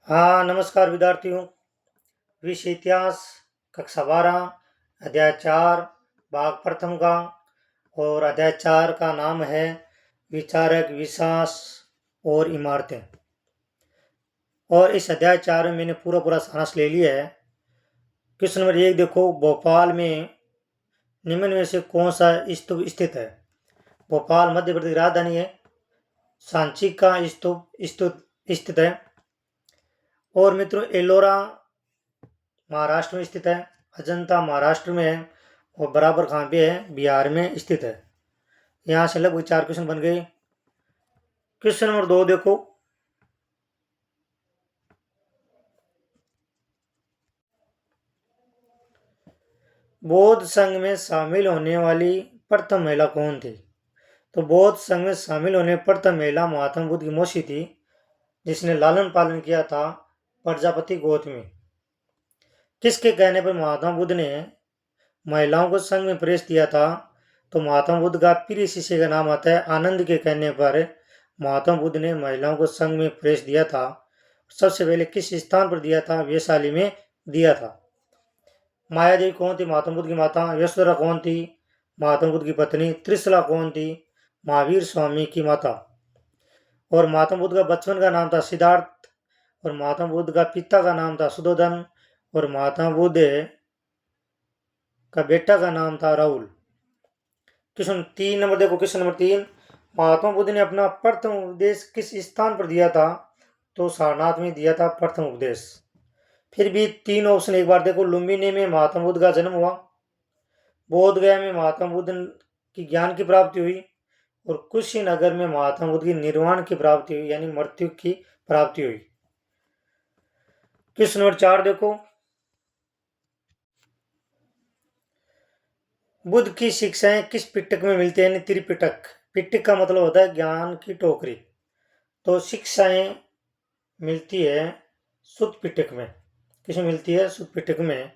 हाँ, नमस्कार विद्यार्थियों। विषय इतिहास, कक्षा 12, अध्याय 4, भाग प्रथम का। और अध्याय 4 का नाम है विचारक, विकास और इमारतें। और इस अध्याय 4 में मैंने पूरा सारांश ले लिया है। क्वेश्चन नंबर 1 देखो, भोपाल में निम्न में से कौन सा स्तूप स्थित है? भोपाल मध्य प्रदेश की राजधानी है। सांची का स्तूप स्थित है। और मित्रों, एलोरा महाराष्ट्र में स्थित है। अजंता महाराष्ट्र में है। और बराबर कहाँ पे है? बिहार में स्थित है। यहाँ से लगभग 4 क्वेश्चन बन गए। क्वेश्चन नंबर 2 देखो, बौद्ध संघ में शामिल होने वाली प्रथम महिला कौन थी? तो बौद्ध संघ में शामिल होने प्रथम महिला महात्मा बुद्ध की मौसी थी, जिसने लालन पालन किया था प्रजापति गौतमी। किसके कहने पर महात्मा बुद्ध ने महिलाओं को संघ में प्रवेश दिया था? तो महात्मा बुद्ध का प्रिय शिष्य का नाम आता है आनंद के कहने पर महात्मा बुद्ध ने महिलाओं को संघ में प्रवेश दिया था। सबसे पहले किस स्थान पर दिया था? वैशाली में दिया था। माया देवी कौन थी? महात्मा बुद्ध की माता। यशोधरा कौन थी? महात्मा बुद्ध की पत्नी। त्रिशला कौन थी? महावीर स्वामी की माता। और महात्मा बुद्ध का बचपन का नाम था सिद्धार्थ। और महात्मा बुद्ध का पिता का नाम था सुधोधन। और महात्मा बुद्ध का बेटा का नाम था राहुल। क्वेश्चन 3 नंबर देखो। क्वेश्चन नंबर 3, महात्मा बुद्ध ने अपना प्रथम उपदेश किस स्थान पर दिया था? तो सारनाथ में दिया था प्रथम उपदेश। फिर भी 3 ऑप्शन एक बार देखो। लुम्बिनी में महात्मा बुद्ध का जन्म हुआ। बोध गया में महात्मा बुद्ध की ज्ञान की प्राप्ति हुई। और कुशीनगर में महात्मा बुद्ध की निर्वाण की प्राप्ति हुई, यानी मृत्यु की प्राप्ति हुई। क्वेश्चन नंबर 4 देखो, बुद्ध की शिक्षाएं किस पिटक में मिलती है? यानी त्रिपिटक। पिटक का मतलब होता है ज्ञान की टोकरी। तो शिक्षाएं मिलती है सुत्त पिटक में। किसमें मिलती है? सुत्त पिटक में।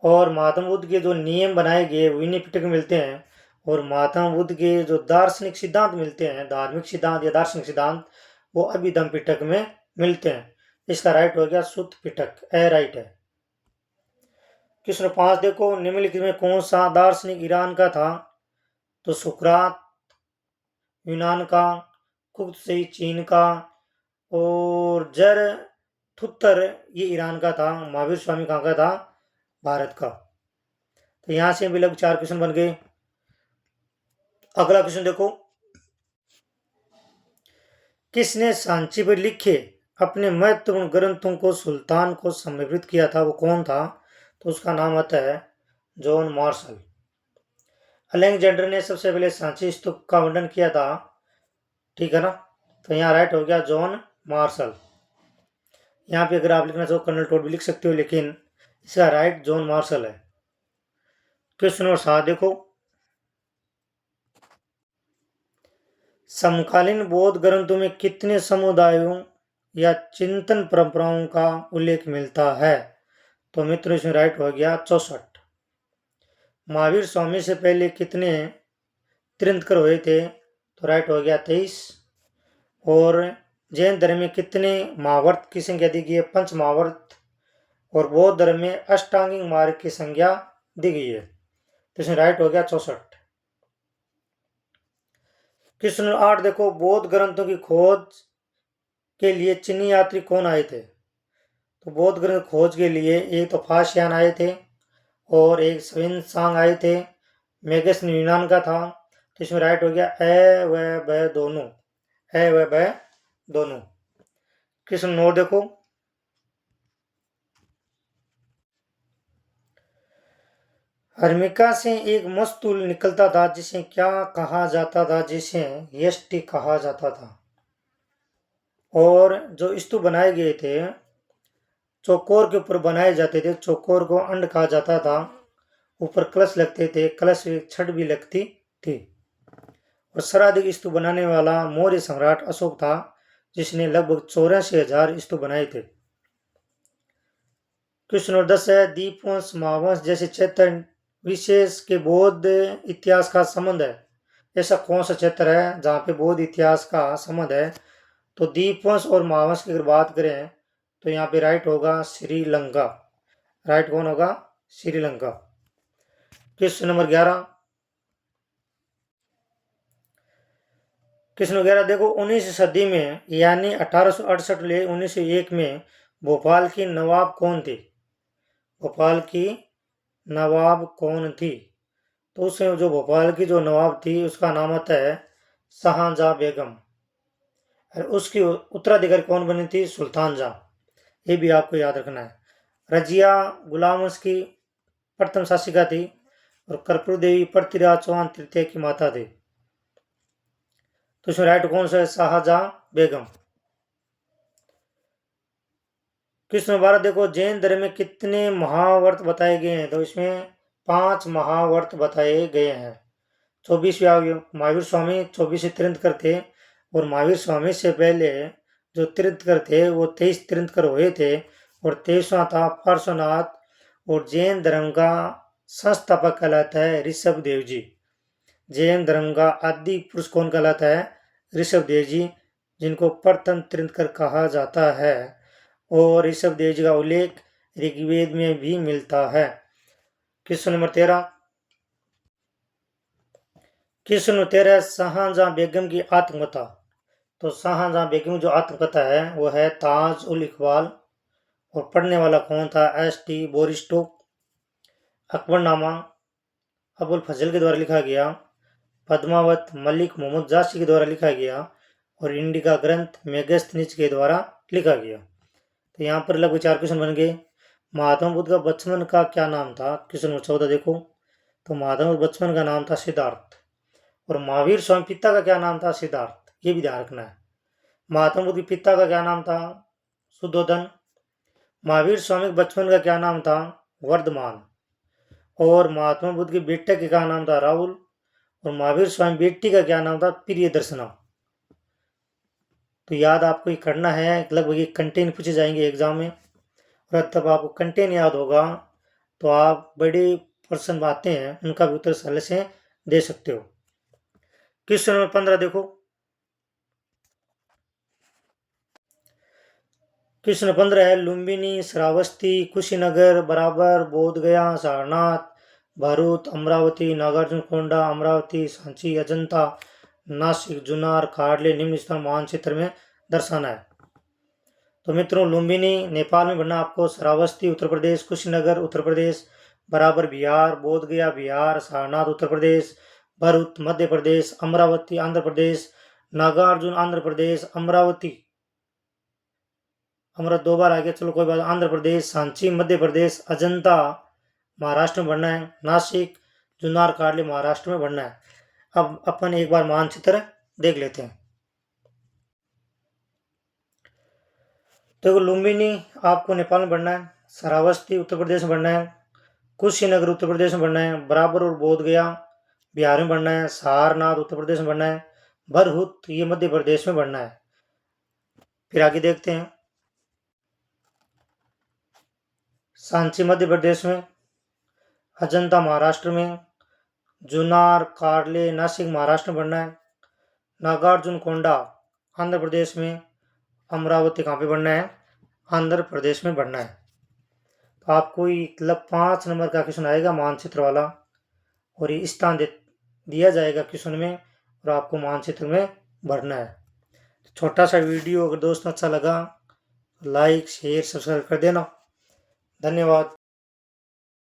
और महात्मा बुद्ध के जो नियम बनाए गए विनय पिटक में मिलते हैं। और महात्मा बुद्ध के जो दार्शनिक सिद्धांत मिलते हैं, धार्मिक सिद्धांत या दार्शनिक सिद्धांत, वो अभिधम्म पिटक में मिलते हैं। इसका राइट हो गया सुत्त पिटक, ए राइट है। क्वेश्चन 5 देखो, निम्नलिखित में कौन सा दार्शनिक ईरान का था? तो सुकरात यूनान का, कुत्से चीन का, और जरथुत्तर ये ईरान का था। महावीर स्वामी कहाँ का था? भारत का। तो यहां से भी लगभग 4 क्वेश्चन बन गए। अगला क्वेश्चन देखो, किसने सांची पर लिखे अपने महत्वपूर्ण ग्रंथों को सुल्तान को समर्पित किया था? वो कौन था? तो उसका नाम आता है जॉन मार्शल। अलेक्जेंडर ने सबसे पहले सांची स्तूप का वर्णन किया था, ठीक है ना। तो यहाँ राइट हो गया जॉन मार्शल। यहाँ पे अगर आप लिखना चाहो कर्नल टोड भी लिख सकते हो, लेकिन इसका राइट जॉन मार्शल है। क्वेश्चन नंबर 7 देखो, समकालीन बौद्ध ग्रंथों में कितने समुदायों या चिंतन परंपराओं का उल्लेख मिलता है? तो मित्रों इसमें राइट हो गया 64। महावीर स्वामी से पहले कितने तीर्थंकर हुए थे? तो राइट हो गया 23। और जैन धर्म में कितने महावर्त की संख्या दी गई है? 5 महावर्त। और बौद्ध धर्म में अष्टांगिक मार्ग की संख्या दी गई है। तो इसमें राइट हो गया 64। क्वेश्चन 8 देखो, बौद्ध ग्रंथों की खोज के लिए चीनी यात्री कौन आए थे? तो बौद्ध ग्रंथ खोज के लिए एक तो फाशियान आए थे और एक स्वेन सांग आए थे। मेगस यूनान का था। तो इसमें राइट हो गया ए व ब दोनों, ए व ब दोनों। क्वेश्चन 9 देखो, हर्मिका से एक मस्तूल निकलता था जिसे क्या कहा जाता था? जिसे यष्टि कहा जाता था। और जो स्तूप बनाए गए थे चौकोर के ऊपर बनाए जाते थे। चौकोर को अंड कहा जाता था। ऊपर कलश लगते थे, कलश छड़ भी लगती थी। और सर्वाधिक स्तूप बनाने वाला मौर्य सम्राट अशोक था, जिसने लगभग 84,000 स्तूप बनाए थे। क्वेश्चन नंबर 10 है, दीपवंश महावंश जैसे क्षेत्र विशेष के बौद्ध इतिहास का संबंध है। ऐसा कौन सा क्षेत्र है जहाँ पे बौद्ध इतिहास का संबंध है? तो दीपवंश और महावंश की अगर बात करें तो यहाँ पे राइट होगा श्रीलंका। राइट कौन होगा? श्रीलंका। Question number 11। क्वेश्चन 11 देखो, 19वीं सदी में यानी 1868 ले 1901 में भोपाल की नवाब कौन थी? भोपाल की नवाब कौन थी? तो उसमें जो भोपाल की जो नवाब थी उसका नाम होता है शाहजहां बेगम। और उसकी उत्तराधिकारी कौन बनी थी? सुल्तान जहां। ये भी आपको याद रखना है। रजिया गुलाम उसकी प्रथम शासिका थी और कर्पूर देवी पृथ्वीराज चौहान तृतीय की माता थी। तो इसमें राइट कौन सा है? शाहजहां बेगम। कृष्ण 12 देखो, जैन धर्म में कितने महाव्रत बताए गए हैं? तो इसमें 5 महाव्रत बताए गए हैं। 24वें महावीर स्वामी 24 तीर्थंकर थे और महावीर स्वामी से पहले जो तीर्थंकर थे वो 23 तीर्थंकर हुए थे और 23वां था पार्श्वनाथ। और जैन धर्म का संस्थापक कहलाता है ऋषभ देव जी। जैन धर्म का आदि पुरुष कौन कहलाता है? ऋषभ देव जी, जिनको प्रथम तीर्थंकर कहा जाता है। और ऋषभ देव जी का उल्लेख ऋग्वेद में भी मिलता है। Question number 13। Question number 13, Shahjahan Begum की आत्मकथा। तो शाहजहां बेगम जो आत्मकथा है वो है ताज उल इकबाल। और पढ़ने वाला कौन था? एस.टी. बोरिस्टो। अकबरनामा अबुल फजल के द्वारा लिखा गया। पद्मावत मलिक मोहम्मद जासी के द्वारा लिखा गया। और इंडिका ग्रंथ मेगस्थनीज के द्वारा लिखा गया। तो यहाँ पर लगभग 4 क्वेश्चन बन गए। महात्मा बुद्ध का बचपन का क्या नाम था? क्वेश्चन नंबर 14 देखो, तो महात्मा बुद्ध बचपन का नाम था सिद्धार्थ। और महावीर स्वामी पिता का क्या नाम था? सिद्धार्थ। ये भी ध्यान रखना है। महात्मा बुद्ध के पिता का क्या नाम था? शुद्धोधन। महावीर स्वामी के बचपन का क्या नाम था? वर्धमान। और महात्मा बुद्ध के बेटे के क्या नाम था? राहुल। और महावीर स्वामी बेटी का क्या नाम था? प्रियदर्शना। तो याद आपको ये करना है, लगभग ये कंटेंट पूछे जाएंगे एग्जाम में। और तब आपको कंटेंट याद होगा तो आप बड़े प्रश्न आते हैं उनका भी उत्तर सरल से दे सकते हो। क्वेश्चन नंबर 15 देखो। क्वेश्चन 15 है, लुम्बिनी, श्रावस्ती, कुशीनगर बराबर बोधगया, सारनाथ, भरूच, अमरावती, नागार्जुनकोंडा, अमरावती, सांची, अजंता, नासिक, जुनार, खाड़ले निम्न स्थान मानचित्र में दर्शाना है। तो मित्रों, लुम्बिनी नेपाल में बनना आपको, श्रावस्ती उत्तर प्रदेश, कुशीनगर उत्तर प्रदेश बराबर बिहार, बोधगया बिहार, सारनाथ उत्तर प्रदेश, भरूच मध्य प्रदेश, अमरावती आंध्र प्रदेश, नागार्जुन आंध्र प्रदेश, अमरावती अमृत 2 बार आ गया, चलो कोई बात। आंध्र प्रदेश, सांची मध्य प्रदेश, अजंता महाराष्ट्र में बनना है, नासिक जुन्नार कार्ले महाराष्ट्र में बनना है। अब अपन एक बार मानचित्र देख लेते हैं। तो लुम्बिनी आपको नेपाल में बनना है, श्रावस्ती उत्तर प्रदेश में बनना है, कुशीनगर उत्तर प्रदेश में बनना है, बराबर और बोधगया बिहार में बनना है, सारनाथ उत्तर प्रदेश में बनना है, भरहुत ये मध्य प्रदेश में बनना है। फिर आगे देखते हैं, सांची मध्य प्रदेश में, अजंता महाराष्ट्र में, जुन्नार कार्ले नासिक महाराष्ट्र में बनना है, नागार्जुन कोंडा आंध्र प्रदेश में, अमरावती कहाँ पे बनना है? आंध्र प्रदेश में बनना है। तो आपको 5 नंबर का क्वेश्चन आएगा मानचित्र वाला और ये स्थान दिया जाएगा क्वेश्चन में और आपको मानचित्र में भरना है। छोटा सा वीडियो अगर दोस्तों अच्छा लगा लाइक शेयर सब्सक्राइब कर देना। धन्यवाद।